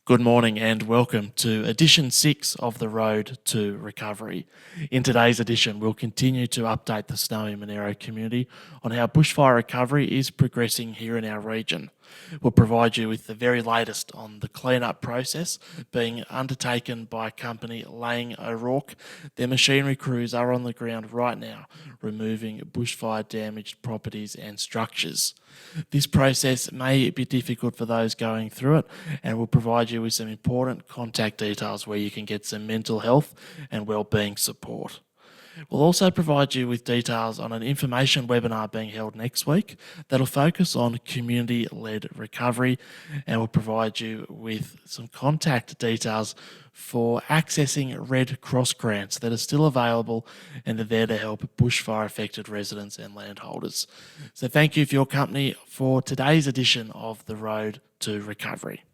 Good morning and welcome to edition 6 of the Road to Recovery. In today's edition, we'll continue to update the Snowy Monero community on how bushfire recovery is progressing here in our region. We'll provide you with the very latest on the cleanup process being undertaken by company Lang O'Rourke. Their machinery crews are on the ground right now, removing bushfire damaged properties and structures. This process may be difficult for those going through it, and we'll provide you with some important contact details where you can get some mental health and wellbeing support. We'll also provide you with details on an information webinar being held next week that'll focus on community-led recovery, and we'll provide you with some contact details for accessing Red Cross grants that are still available and are there to help bushfire-affected residents and landholders. So thank you for your company for today's edition of The Road to Recovery.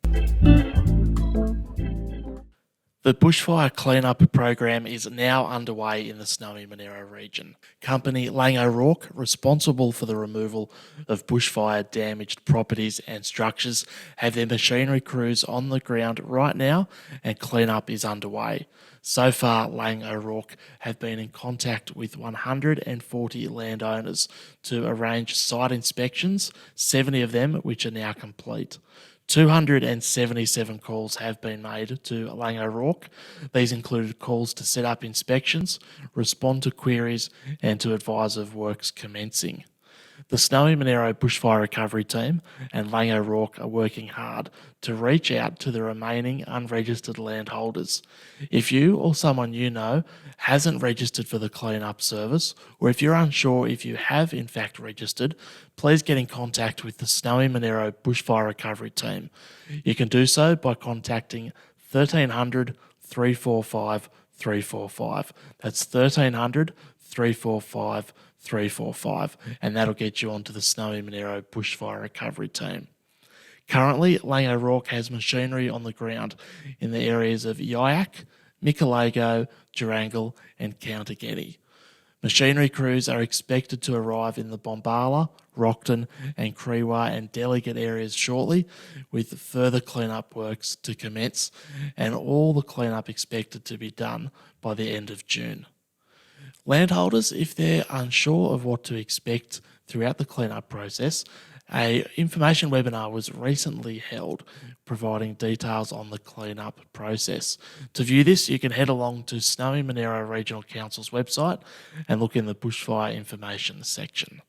The bushfire cleanup program is now underway in the Snowy Monero region. Company Lang O'Rourke, responsible for the removal of bushfire damaged properties and structures, have their machinery crews on the ground right now and cleanup is underway. So far, Lang O'Rourke have been in contact with 140 landowners to arrange site inspections, 70 of them which are now complete. 277 calls have been made to Lang O'Rourke. These included calls to set up inspections, respond to queries, and to advise of works commencing. The Snowy Monero Bushfire Recovery Team and Lang O'Rourke are working hard to reach out to the remaining unregistered landholders. If you or someone you know hasn't registered for the cleanup service, or if you're unsure if you have in fact registered, please get in contact with the Snowy Monero Bushfire Recovery Team. You can do so by contacting 1300 345 345. That's 1300 345 345, and that'll get you onto the Snowy Monero Bushfire Recovery Team. Currently, Lang O'Rourke has machinery on the ground in the areas of Yayak, Mikalago, Durangle and Countergetty. Machinery crews are expected to arrive in the Bombala, Rockton and Kreewa and Delegate areas shortly, with further cleanup works to commence, and all the cleanup expected to be done by the end of June. Landholders, if they're unsure of what to expect throughout the cleanup process, an information webinar was recently held providing details on the cleanup process. To view this, you can head along to Snowy Monero Regional Council's website and look in the Bushfire Information section.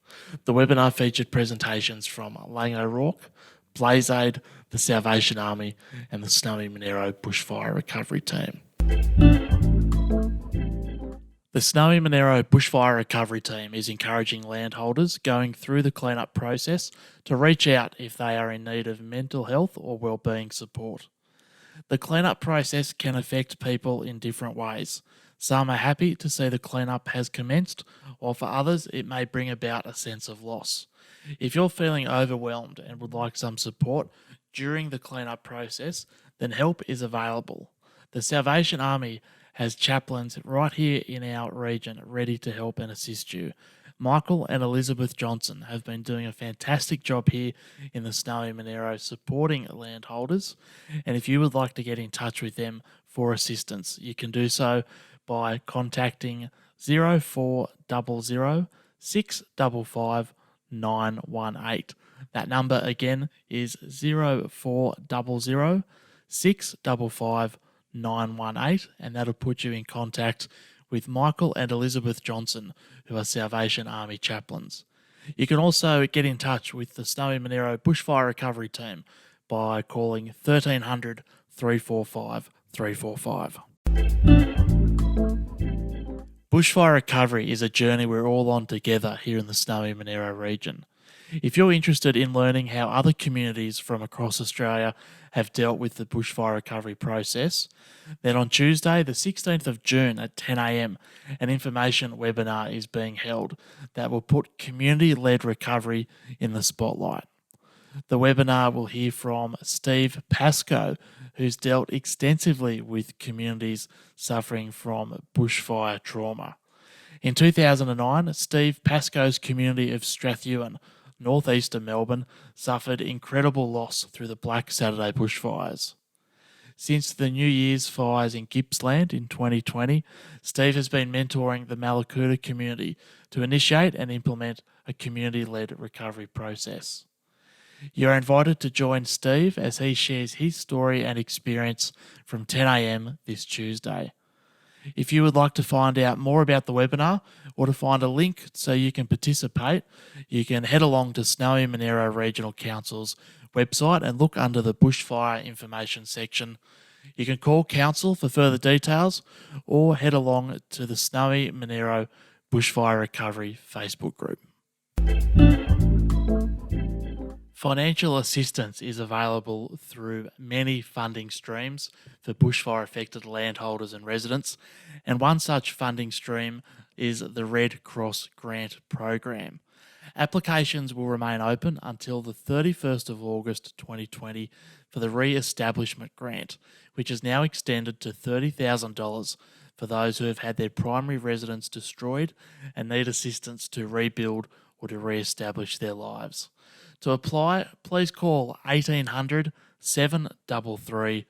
The webinar featured presentations from Lang O'Rourke, Blaze Aid, the Salvation Army and the Snowy Monero Bushfire Recovery Team. The Snowy Monero Bushfire Recovery Team is encouraging landholders going through the cleanup process to reach out if they are in need of mental health or wellbeing support. The cleanup process can affect people in different ways. Some are happy to see the cleanup has commenced, while for others it may bring about a sense of loss. If you're feeling overwhelmed and would like some support during the cleanup process, then help is available. The Salvation Army has chaplains right here in our region ready to help and assist you. Michael and Elizabeth Johnson have been doing a fantastic job here in the Snowy Monero supporting landholders, and if you would like to get in touch with them for assistance, you can do so by contacting 0400 655 918. That number again is 0400 655 918, and that'll put you in contact with Michael and Elizabeth Johnson, who are Salvation Army chaplains. You can also get in touch with the Snowy Monero Bushfire Recovery Team by calling 1300 345 345. Bushfire recovery is a journey we're all on together here in the Snowy Monero region. If you're interested in learning how other communities from across Australia have dealt with the bushfire recovery process, then on Tuesday, the 16th of June at 10 a.m, an information webinar is being held that will put community-led recovery in the spotlight. The webinar will hear from Steve Pascoe, who's dealt extensively with communities suffering from bushfire trauma. In 2009, Steve Pascoe's community of Strathewen northeast of Melbourne, suffered incredible loss through the Black Saturday bushfires. Since the New Year's fires in Gippsland in 2020, Steve has been mentoring the Malakuta community to initiate and implement a community-led recovery process. You are invited to join Steve as he shares his story and experience from 10 a.m. this Tuesday. If you would like to find out more about the webinar or to find a link so you can participate, you can head along to Snowy Monero Regional Council's website and look under the bushfire information section. You can call council for further details or head along to the Snowy Monero Bushfire Recovery Facebook group. Financial assistance is available through many funding streams for bushfire affected landholders and residents, and one such funding stream is the Red Cross Grant Program. Applications will remain open until the 31st of August 2020 for the Re-establishment Grant, which is now extended to $30,000 for those who have had their primary residence destroyed and need assistance to rebuild or to re-establish their lives. To apply, please call 1800 733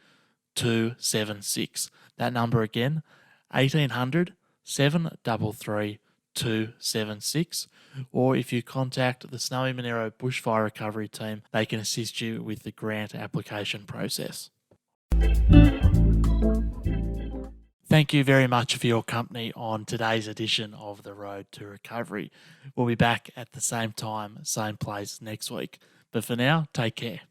276. That number again, 1800 733 276. Or if you contact the Snowy Monero Bushfire Recovery team, they can assist you with the grant application process. Thank you very much for your company on today's edition of The Road to Recovery. We'll be back at the same time, same place next week. But for now, take care.